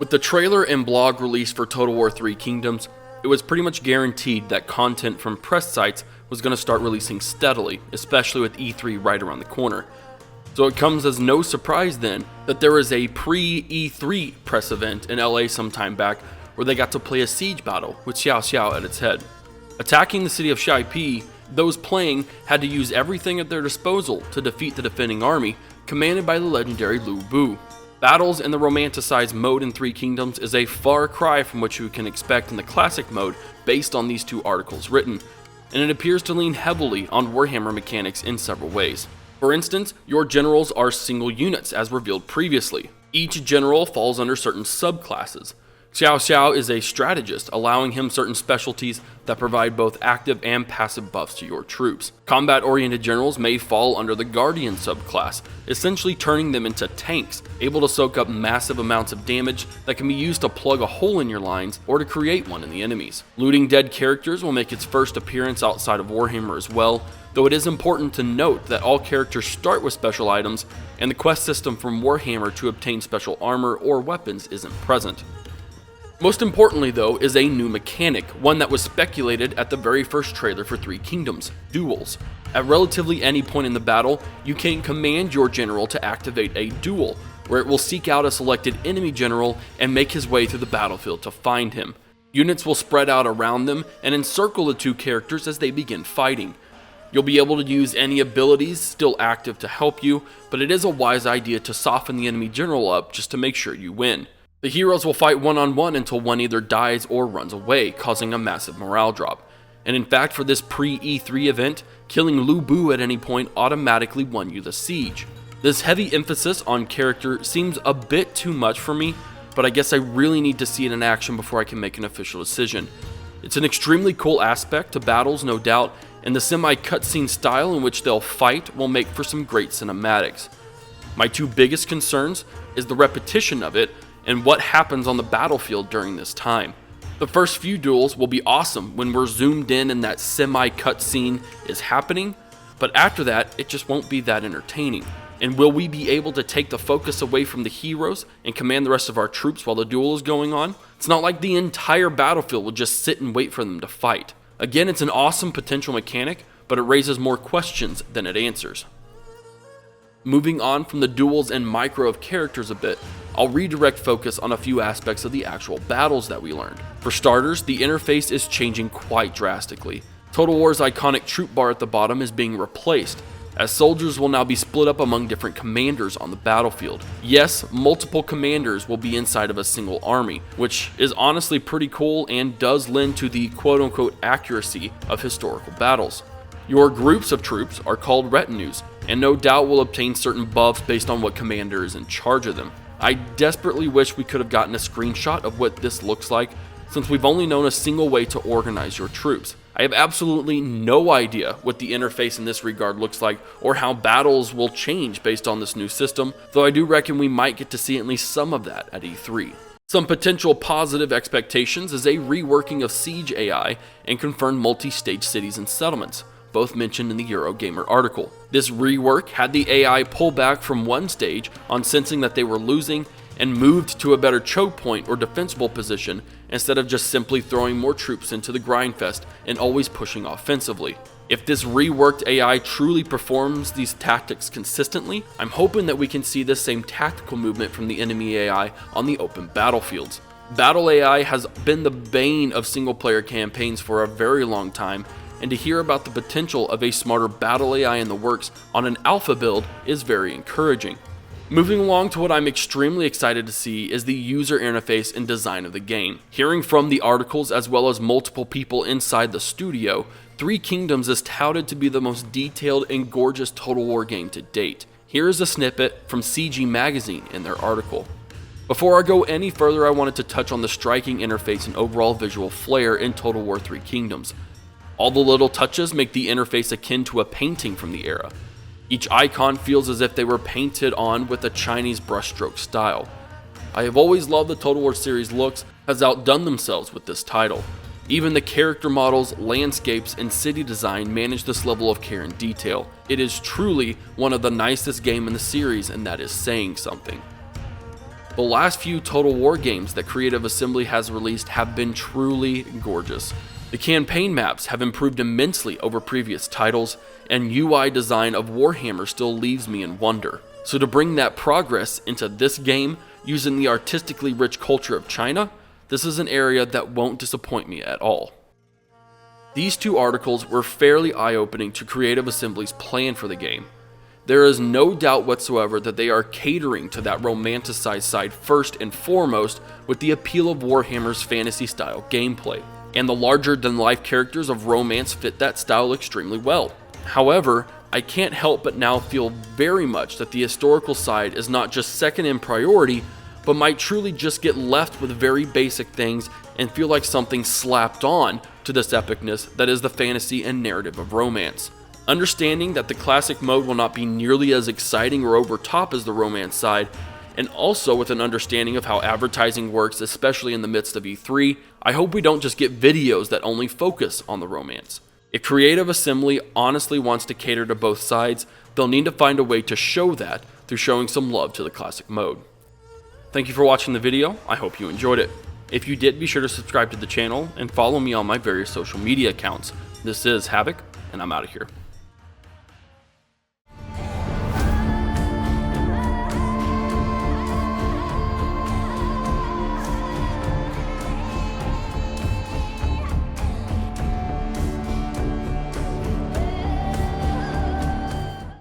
With the trailer and blog release for Total War 3 Kingdoms, it was pretty much guaranteed that content from press sites was going to start releasing steadily, especially with E3 right around the corner. So it comes as no surprise then that there was a pre-E3 press event in LA sometime back where they got to play a siege battle with Xiao Xiao at its head. Attacking the city of Shaipi, those playing had to use everything at their disposal to defeat the defending army, commanded by the legendary Lu Bu. Battles in the romanticized mode in Three Kingdoms is a far cry from what you can expect in the classic mode based on these two articles written, and it appears to lean heavily on Warhammer mechanics in several ways. For instance, your generals are single units as revealed previously. Each general falls under certain subclasses. Xiao Xiao is a strategist, allowing him certain specialties that provide both active and passive buffs to your troops. Combat-oriented generals may fall under the Guardian subclass, essentially turning them into tanks, able to soak up massive amounts of damage that can be used to plug a hole in your lines or to create one in the enemies. Looting dead characters will make its first appearance outside of Warhammer as well, though it is important to note that all characters start with special items, and the quest system from Warhammer to obtain special armor or weapons isn't present. Most importantly though is a new mechanic, one that was speculated at the very first trailer for Three Kingdoms, Duels. At relatively any point in the battle, you can command your general to activate a duel, where it will seek out a selected enemy general and make his way through the battlefield to find him. Units will spread out around them and encircle the two characters as they begin fighting. You'll be able to use any abilities still active to help you, but it is a wise idea to soften the enemy general up just to make sure you win. The heroes will fight one-on-one until one either dies or runs away, causing a massive morale drop. And in fact, for this pre-E3 event, killing Lu Bu at any point automatically won you the siege. This heavy emphasis on character seems a bit too much for me, but I guess I really need to see it in action before I can make an official decision. It's an extremely cool aspect to battles, no doubt, and the semi-cutscene style in which they'll fight will make for some great cinematics. My two biggest concerns is the repetition of it, and what happens on the battlefield during this time. The first few duels will be awesome when we're zoomed in and that semi-cutscene is happening, but after that, it just won't be that entertaining. And will we be able to take the focus away from the heroes and command the rest of our troops while the duel is going on? It's not like the entire battlefield will just sit and wait for them to fight. Again, it's an awesome potential mechanic, but it raises more questions than it answers. Moving on from the duels and micro of characters a bit, I'll redirect focus on a few aspects of the actual battles that we learned. For starters, the interface is changing quite drastically. Total War's iconic troop bar at the bottom is being replaced, as soldiers will now be split up among different commanders on the battlefield. Yes, multiple commanders will be inside of a single army, which is honestly pretty cool and does lend to the quote-unquote accuracy of historical battles. Your groups of troops are called retinues, and no doubt will obtain certain buffs based on what commander is in charge of them. I desperately wish we could have gotten a screenshot of what this looks like, since we've only known a single way to organize your troops. I have absolutely no idea what the interface in this regard looks like, or how battles will change based on this new system, though I do reckon we might get to see at least some of that at E3. Some potential positive expectations is a reworking of Siege AI and confirmed multi-stage cities and settlements, both mentioned in the Eurogamer article. This rework had the AI pull back from one stage on sensing that they were losing and moved to a better choke point or defensible position instead of just simply throwing more troops into the grindfest and always pushing offensively. If this reworked AI truly performs these tactics consistently, I'm hoping that we can see this same tactical movement from the enemy AI on the open battlefields. Battle AI has been the bane of single-player campaigns for a very long time, and to hear about the potential of a smarter battle AI in the works on an alpha build is very encouraging. Moving along to what I'm extremely excited to see is the user interface and design of the game. Hearing from the articles as well as multiple people inside the studio, Three Kingdoms is touted to be the most detailed and gorgeous Total War game to date. Here is a snippet from CG Magazine in their article. Before I go any further, I wanted to touch on the striking interface and overall visual flair in Total War 3 Kingdoms. All the little touches make the interface akin to a painting from the era. Each icon feels as if they were painted on with a Chinese brushstroke style. I have always loved the Total War series looks, has outdone themselves with this title. Even the character models, landscapes, and city design manage this level of care and detail. It is truly one of the nicest games in the series, and that is saying something. The last few Total War games that Creative Assembly has released have been truly gorgeous. The campaign maps have improved immensely over previous titles, and UI design of Warhammer still leaves me in wonder. So to bring that progress into this game, using the artistically rich culture of China, this is an area that won't disappoint me at all. These two articles were fairly eye-opening to Creative Assembly's plan for the game. There is no doubt whatsoever that they are catering to that romanticized side first and foremost with the appeal of Warhammer's fantasy-style gameplay, and the larger-than-life characters of romance fit that style extremely well. However, I can't help but now feel very much that the historical side is not just second in priority, but might truly just get left with very basic things and feel like something slapped on to this epicness that is the fantasy and narrative of romance. Understanding that the classic mode will not be nearly as exciting or over top as the romance side, and also with an understanding of how advertising works, especially in the midst of E3, I hope we don't just get videos that only focus on the romance. If Creative Assembly honestly wants to cater to both sides, they'll need to find a way to show that through showing some love to the classic mode. Thank you for watching the video. I hope you enjoyed it. If you did, be sure to subscribe to the channel and follow me on my various social media accounts. This is Havoc, and I'm out of here.